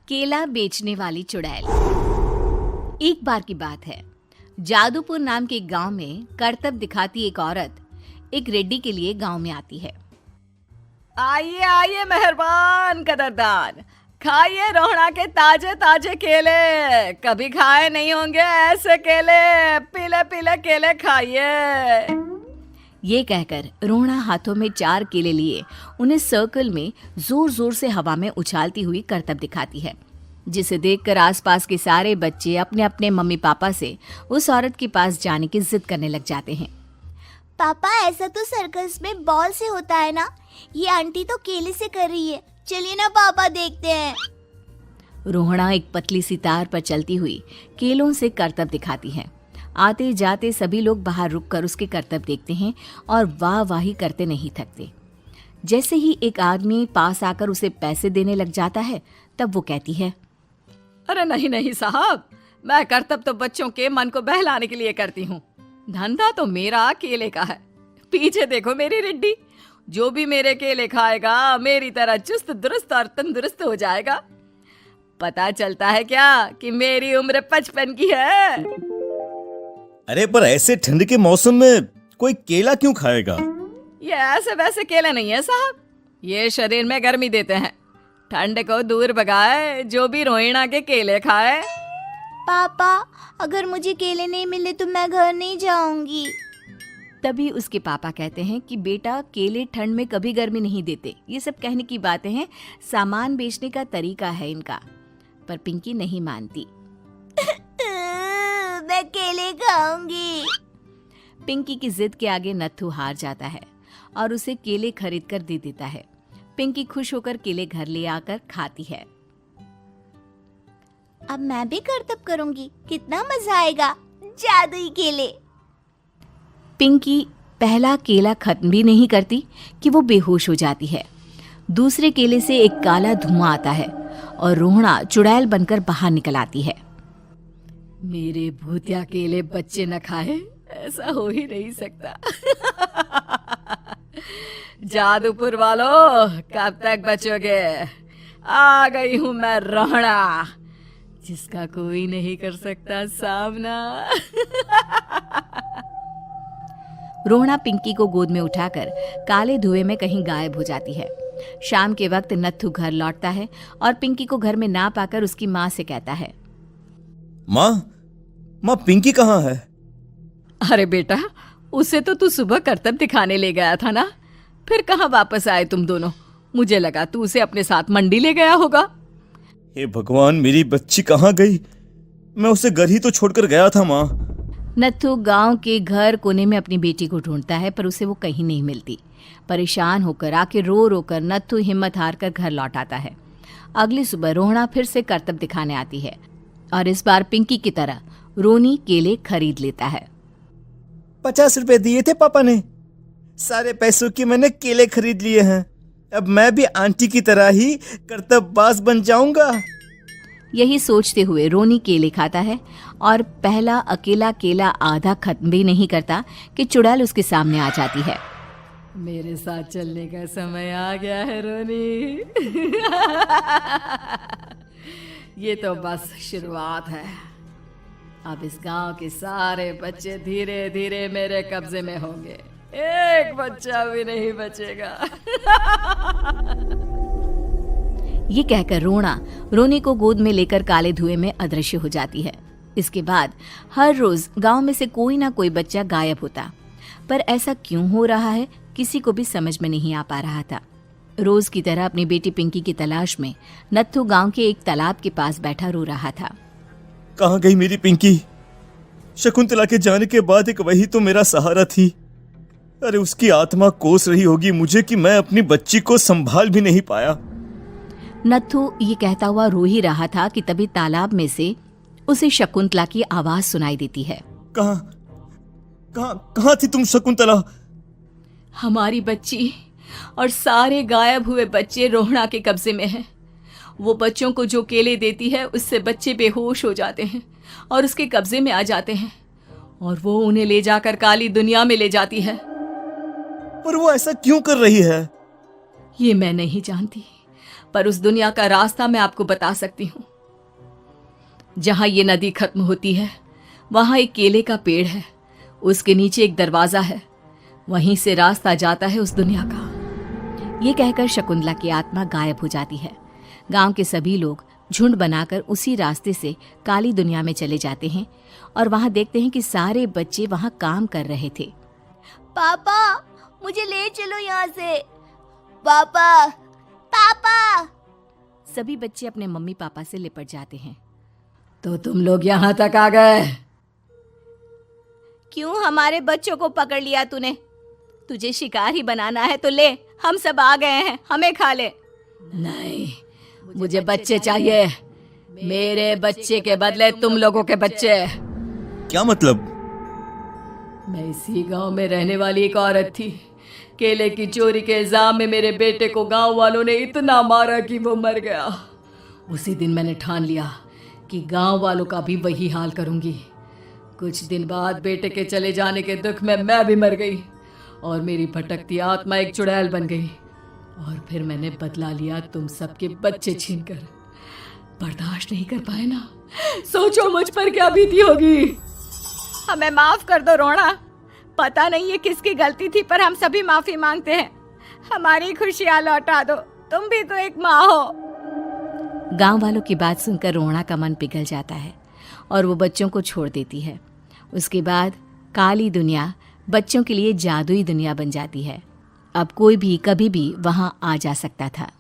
केला बेचने वाली चुड़ैल। एक बार की बात है, जादूपुर नाम के एक गांव में करतब दिखाती एक औरत एक रेड्डी के लिए गांव में आती है। आइए आइए मेहरबान कदरदान, खाइए रोहड़ा के ताजे ताजे केले। कभी खाए नहीं होंगे ऐसे केले, पीले पीले केले खाइए। ये कहकर रोहड़ा हाथों में 4 केले लिए उन्हें सर्कल में जोर जोर से हवा में उछालती हुई करतब दिखाती है, जिसे देखकर आसपास के सारे बच्चे अपने अपने मम्मी पापा से उस औरत के पास जाने की जिद करने लग जाते हैं। पापा, ऐसा तो सर्कस में बॉल से होता है ना, ये आंटी तो केले से कर रही है। चलिए ना पापा, देखते हैं। रोहड़ा एक पतली सी तार पर चलती हुई केलों से करतब दिखाती है। आते जाते सभी लोग बाहर रुककर उसके करतब देखते हैं और वाह वाही करते नहीं थकते। जैसे ही एक आदमी पास आकर उसे पैसे देने लग जाता है, तब वो कहती है, अरे नहीं नहीं साहब, मैं करतब तो बच्चों के मन को बहलाने के लिए करती हूँ। धंधा तो मेरा केले का है। पीछे देखो मेरी रिड्डी, जो भी मेरे केले खाएगा मेरी तरह चुस्त दुरुस्त और तंदुरुस्त हो जाएगा। पता चलता है क्या कि मेरी उम्र 55 की है। अरे पर ऐसे ठंड के मौसम में कोई केला क्यों खाएगा? ये ऐसे वैसे केले नहीं है साहब, ये शरीर में गर्मी देते हैं। ठंड को दूर भगाए जो भी रोहिणा के केले खाए। पापा, अगर मुझे केले नहीं मिले तो मैं घर नहीं जाऊंगी। तभी उसके पापा कहते हैं कि बेटा, केले ठंड में कभी गर्मी नहीं देते। ये सब कहने की बातें हैं, सामान बेचने का तरीका है इनका। पर पिंकी नहीं मानती। मैं केले खाऊंगी। पिंकी की जिद के आगे नत्थू हार जाता है और उसे केले खरीद कर दे देता है। पिंकी खुश होकर केले घर ले आकर खाती है। अब मैं भी करतब करूंगी, कितना मजा आएगा। जादुई केले। पिंकी पहला केला खत्म भी नहीं करती कि वो बेहोश हो जाती है। दूसरे केले से एक काला धुआं आता है और रोहड़ा चुड़ैल बनकर बाहर निकल आती है। मेरे भूतिया केले बच्चे न खाए, ऐसा हो ही नहीं सकता। जादूपुर वालों, कब तक बचोगे? आ गई हूं मैं रोहड़ा, जिसका कोई नहीं कर सकता सामना। रोहड़ा पिंकी को गोद में उठाकर काले धुएं में कहीं गायब हो जाती है। शाम के वक्त नत्थू घर लौटता है और पिंकी को घर में ना पाकर उसकी माँ से कहता है, माँ पिंकी कहाँ है? अरे बेटा, उसे तो तू सुबह करतब दिखाने ले गया था ना, फिर कहाँ वापस आए तुम दोनों? मुझे लगा तू उसे अपने साथ मंडी ले गया होगा। हे भगवान, मेरी बच्ची कहाँ गई? मैं उसे घर ही तो छोड़कर गया था माँ। नत्थू गांव के घर कोने में अपनी बेटी को ढूंढता है, पर उसे वो कहीं नहीं मिलती। परेशान होकर आखिर रो रो कर नत्थू हिम्मत हार कर घर लौट आता है। अगली सुबह रोहड़ा फिर से करतब दिखाने आती है और इस बार पिंकी की तरह रोनी केले खरीद लेता है। 50 रुपए दिए थे पापा ने, सारे पैसों की मैंने केले खरीद लिए हैं। अब मैं भी आंटी की तरह ही करतबबाज बन जाऊंगा। यही सोचते हुए रोनी केले खाता है और पहला अकेला केला आधा खत्म भी नहीं करता कि चुड़ैल उसके सामने आ जाती है। मेरे साथ चलने का समय आ गया है रोनी। ये तो बस शुरुआत है। अब इस गांव के सारे बच्चे धीरे धीरे मेरे कब्जे में होंगे, एक बच्चा भी नहीं बचेगा। ये कहकर रोना रोनी को गोद में लेकर काले धुएं में अदृश्य हो जाती है। इसके बाद हर रोज गांव में से कोई ना कोई बच्चा गायब होता, पर ऐसा क्यों हो रहा है किसी को भी समझ में नहीं आ पा रहा था। रोज की तरह अपनी बेटी पिंकी की तलाश में नत्थू गांव के एक तालाब के पास बैठा रो रहा था। कहाँ गई मेरी पिंकी? शकुंतला के जाने के बाद एक वही तो मेरा सहारा थी। अरे उसकी आत्मा कोस रही होगी मुझे कि मैं अपनी बच्ची को संभाल भी नहीं पाया। नत्थू ये कहता हुआ रो ही रहा था कि तभी तालाब में से उसे शकुंतला की आवाज सुनाई देती है। कहाँ थी तुम शकुंतला? हमारी बच्ची और सारे गायब हुए बच्चे रोहड़ा के कब्जे में हैं। वो बच्चों को जो केले देती है उससे बच्चे बेहोश हो जाते हैं और उसके कब्जे में आ जाते हैं और वो उन्हें ले जाकर काली दुनिया में ले जाती है। पर वो ऐसा क्यों कर रही है? ये मैं नहीं जानती, पर उस दुनिया का रास्ता मैं आपको बता सकती हूँ। जहां ये नदी खत्म होती है वहां एक केले का पेड़ है, उसके नीचे एक दरवाजा है, वहीं से रास्ता जाता है उस दुनिया का। ये कहकर शकुंतला की आत्मा गायब हो जाती है। गांव के सभी लोग झुंड बनाकर उसी रास्ते से काली दुनिया में चले जाते हैं और वहां देखते हैं कि सारे बच्चे वहां काम कर रहे थे। पापा मुझे ले चलो यहाँ से। पापा पापा। सभी बच्चे अपने मम्मी पापा से लिपट जाते हैं। तो तुम लोग यहाँ तक आ गए? क्यों हमारे बच्चों को पकड़ लिया तूने? तुझे शिकार ही बनाना है तो ले, हम सब आ गए हैं, हमें खा ले। नहीं, मुझे बच्चे चाहिए। मेरे बच्चे के बदले तुम लोगों के बच्चे। क्या मतलब? मैं इसी गांव में रहने वाली एक औरत थी। केले की चोरी के इल्जाम में मेरे बेटे को गांव वालों ने इतना मारा कि वो मर गया। उसी दिन मैंने ठान लिया कि गांव वालों का भी वही हाल करूंगी। कुछ दिन बाद बेटे के चले जाने के दुख में मैं भी मर गई और मेरी भटकती आत्मा एक चुड़ैल बन गई। और फिर मैंने बदला लिया तुम सबके बच्चे छीनकर। बर्दाश्त नहीं कर पाए ना? सोचो मुझ पर क्या बीती होगी। हमें माफ कर दो रोना। पता नहीं ये किसकी गलती थी, पर हम सभी माफी मांगते हैं। हमारी खुशियां लौटा दो, तुम भी तो एक माँ हो। गांव वालों की बात सुनकर रोना का मन पिघल जाता है और वो बच्चों को छोड़ देती है। उसके बाद काली दुनिया बच्चों के लिए जादुई दुनिया बन जाती है। अब कोई भी कभी भी वहां आ जा सकता था।